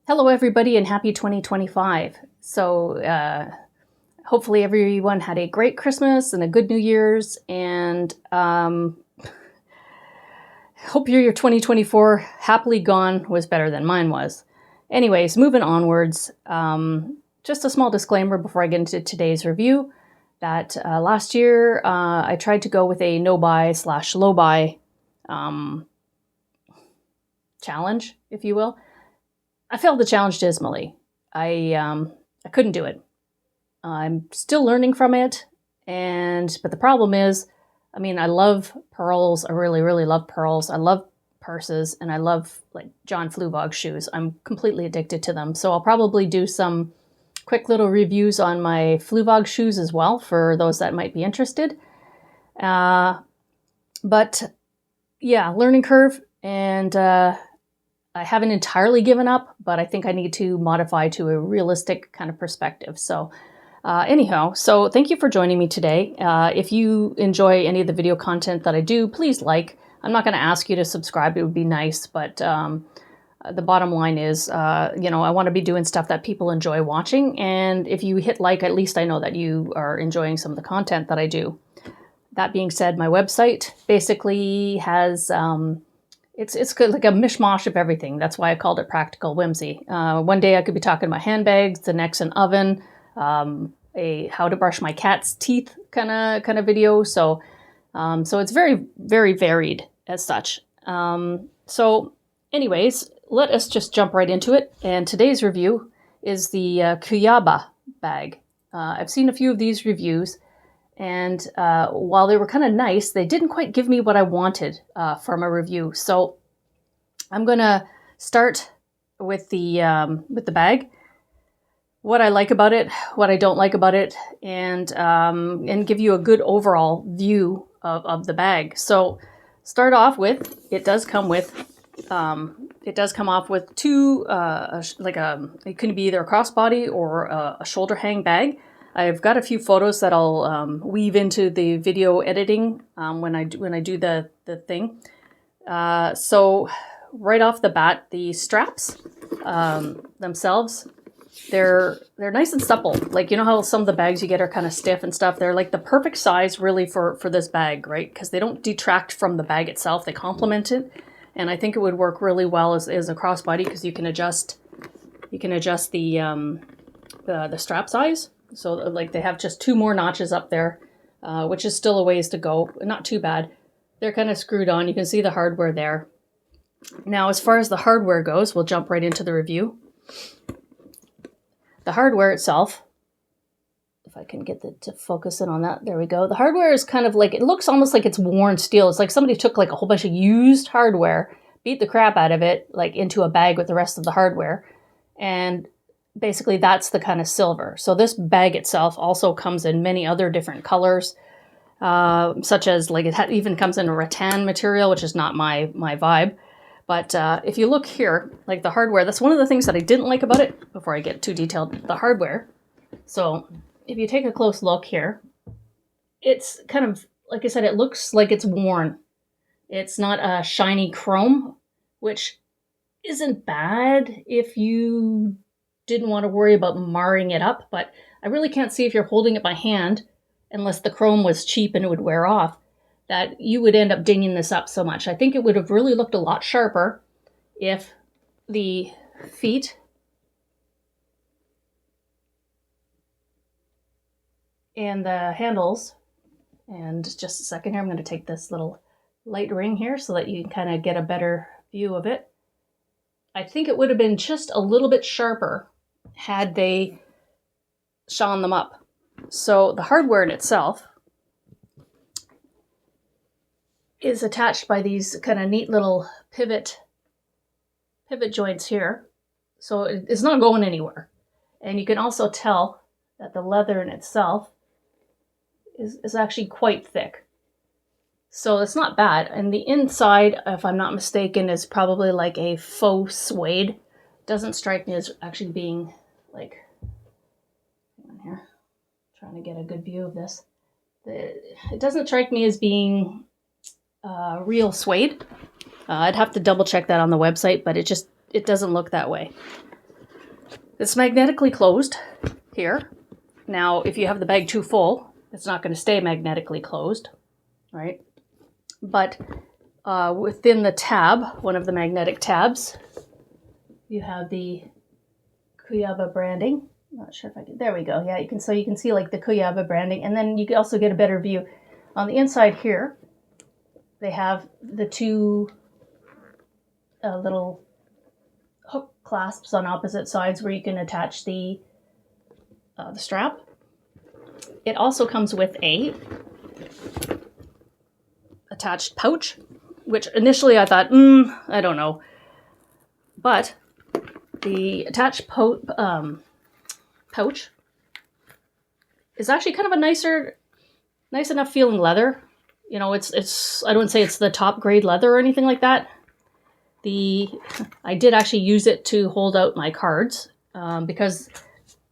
Hello, everybody, and happy 2025. Hopefully everyone had a great Christmas and a good New Year's, and hope your year 2024 happily gone was better than mine was. Anyways, moving onwards, just a small disclaimer before I get into today's review that last year I tried to go with a no-buy/low-buy challenge, if you will. I failed the challenge dismally. I couldn't do it. I'm still learning from it, but the problem is, I love pearls. I really, really love pearls. I love purses, and I love like John Fluvog shoes. I'm completely addicted to them. So I'll probably do some quick little reviews on my Fluvog shoes as well for those that might be interested. But yeah, learning curve, and I haven't entirely given up, but I think I need to modify to a realistic kind of perspective. So anyhow, so thank you for joining me today. If you enjoy any of the video content that I do, please like. I'm not going to ask you to subscribe. It would be nice, but the bottom line is, I want to be doing stuff that people enjoy watching. And if you hit like, at least I know that you are enjoying some of the content that I do. That being said, my website basically has... It's like a mishmash of everything. That's why I called it Practical Whimsy. One day I could be talking about handbags, the next an oven, a how to brush my cat's teeth kind of video. So it's very, very varied as such. So anyways, let us just jump right into it. And today's review is the Cuyaba bag. I've seen a few of these reviews. And while they were kind of nice, they didn't quite give me what I wanted from a review. So I'm going to start with the bag, what I like about it, what I don't like about it, and give you a good overall view of the bag. So start off with, it does come off with two, it can be either a crossbody or a shoulder hang bag. I've got a few photos that I'll weave into the video editing when I do the thing. So right off the bat, the straps themselves, they're nice and supple. Like, you know how some of the bags you get are kind of stiff and stuff? They're like the perfect size really for this bag, right? Because they don't detract from the bag itself. They complement it. And I think it would work really well as a crossbody because you can adjust the strap size. So like they have just two more notches up there, which is still a ways to go. Not too bad. They're kind of screwed on. You can see the hardware there. Now, as far as the hardware goes, we'll jump right into the review. The hardware itself, if I can get to focus in on that, there we go. The hardware is kind of like, it looks almost like it's worn steel. It's like somebody took like a whole bunch of used hardware, beat the crap out of it, like into a bag with the rest of the hardware, and basically that's the kind of silver. So this bag itself also comes in many other different colors, such as like it even comes in a rattan material, which is not my vibe. But if you look here, like the hardware, that's one of the things that I didn't like about it before I get too detailed, the hardware. So if you take a close look here, it's kind of, like I said, it looks like it's worn. It's not a shiny chrome, which isn't bad if you didn't want to worry about marring it up, but I really can't see if you're holding it by hand, unless the chrome was cheap and it would wear off, that you would end up dinging this up so much. I think it would have really looked a lot sharper if the feet and the handles, and just a second here, I'm going to take this little light ring here so that you can kind of get a better view of it. I think it would have been just a little bit sharper had they shone them up. So the hardware in itself is attached by these kind of neat little pivot joints here. So it's not going anywhere. And you can also tell that the leather in itself is actually quite thick. So it's not bad. And the inside, if I'm not mistaken, is probably like a faux suede. Doesn't strike me as actually being like, hang on here, trying to get a good view of this. It doesn't strike me as being real suede. I'd have to double check that on the website, but it doesn't look that way. It's magnetically closed here. Now, if you have the bag too full, it's not going to stay magnetically closed, right? But within the tab, one of the magnetic tabs, you have the Culbia branding. I'm not sure if I can. There we go. Yeah, you can see like the Culbia branding, and then you can also get a better view on the inside here. They have the two little hook clasps on opposite sides where you can attach the strap. It also comes with a attached pouch, which initially I thought, I don't know, but the attached pouch is actually kind of a nice enough feeling leather. You know, it's I don't say it's the top grade leather or anything like that. I did actually use it to hold out my cards because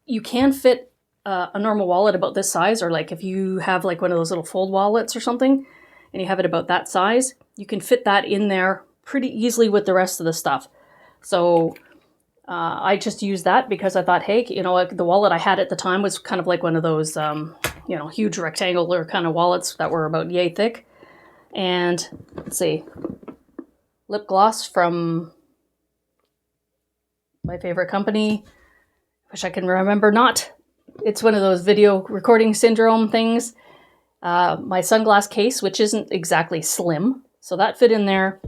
you can fit a normal wallet about this size, or like if you have like one of those little fold wallets or something and you have it about that size, you can fit that in there pretty easily with the rest of the stuff. So I just used that because I thought, hey, you know, like the wallet I had at the time was kind of like one of those, you know, huge rectangular kind of wallets that were about yay thick. And let's see, lip gloss from my favorite company. Wish I can remember not. It's one of those video recording syndrome things. My sunglass case, which isn't exactly slim, so that fit in there.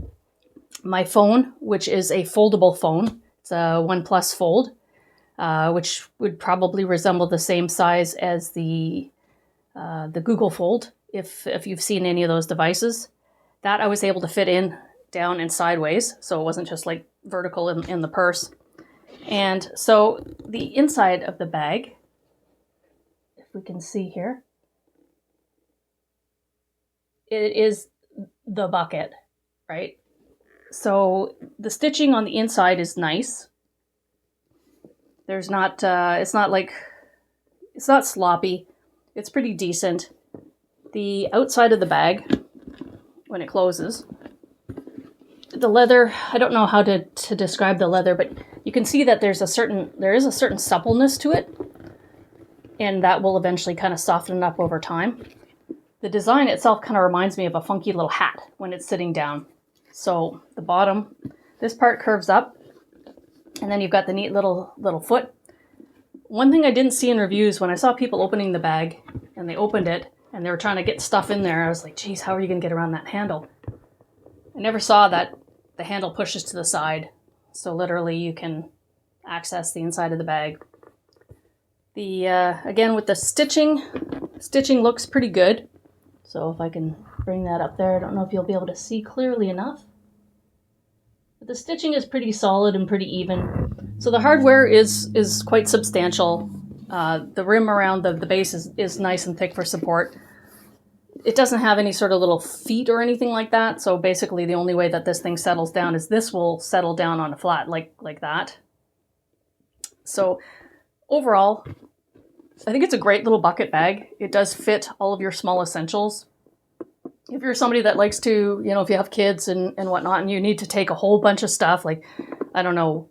My phone, which is a foldable phone. It's a OnePlus Fold, which would probably resemble the same size as the Google Fold, if you've seen any of those devices. That I was able to fit in down and sideways, so it wasn't just like vertical in the purse. And so the inside of the bag, if we can see here, it is the bucket, right? So the stitching on the inside is nice. There's not, it's not sloppy. It's pretty decent. The outside of the bag, when it closes, the leather, I don't know how to describe the leather, but you can see that there is a certain suppleness to it, and that will eventually kind of soften up over time. The design itself kind of reminds me of a funky little hat when it's sitting down. So the bottom, this part curves up, and then you've got the neat little foot. One thing I didn't see in reviews, when I saw people opening the bag and they opened it and they were trying to get stuff in there, I was like, geez, how are you going to get around that handle? I never saw that the handle pushes to the side. So literally you can access the inside of the bag. Again, with the stitching looks pretty good. So if I can bring that up there, I don't know if you'll be able to see clearly enough. But the stitching is pretty solid and pretty even. So the hardware is quite substantial. The rim around the base is nice and thick for support. It doesn't have any sort of little feet or anything like that. So basically the only way that this thing settles down is this will settle down on a flat like that. So overall, I think it's a great little bucket bag. It does fit all of your small essentials. If you're somebody that likes to, you know, if you have kids and whatnot, and you need to take a whole bunch of stuff, like, I don't know,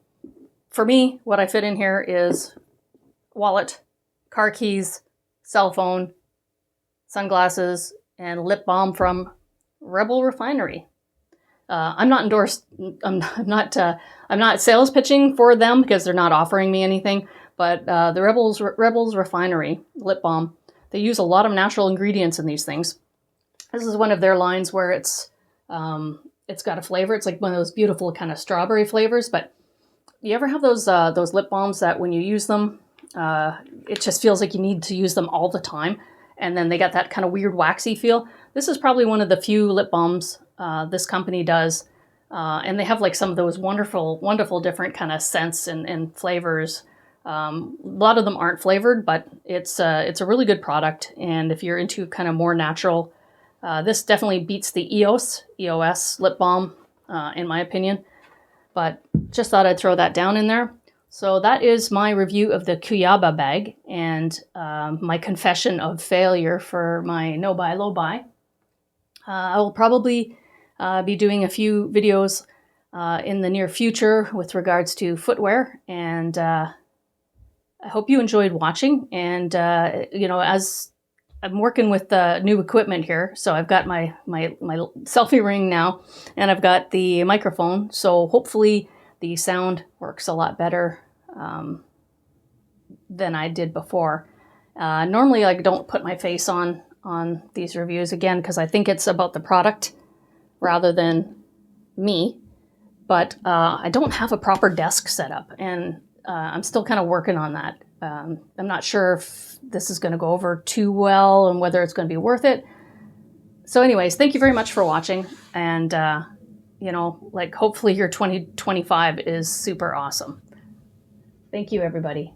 for me, what I fit in here is wallet, car keys, cell phone, sunglasses, and lip balm from Rebel Refinery. I'm not endorsed. I'm not sales pitching for them because they're not offering me anything. But the Rebels Refinery lip balm, they use a lot of natural ingredients in these things. This is one of their lines where it's got a flavor. It's like one of those beautiful kind of strawberry flavors. But you ever have those lip balms that when you use them, it just feels like you need to use them all the time, and then they got that kind of weird waxy feel. This is probably one of the few lip balms this company does, and they have like some of those wonderful different kind of scents and flavors. A lot of them aren't flavored, but it's a really good product. And if you're into kind of more natural, this definitely beats the EOS lip balm, in my opinion. But just thought I'd throw that down in there. So that is my review of the Culbia bag and my confession of failure for my no buy, low buy. I will probably be doing a few videos in the near future with regards to footwear and I hope you enjoyed watching. And, you know, as I'm working with new equipment here, so I've got my selfie ring now, and I've got the microphone. So hopefully the sound works a lot better than I did before. Normally I don't put my face on these reviews, again, because I think it's about the product rather than me. But I don't have a proper desk set up, and I'm still kind of working on that. I'm not sure if this is going to go over too well and whether it's going to be worth it. So anyways, thank you very much for watching. And, you know, like, hopefully your 2025 is super awesome. Thank you, everybody.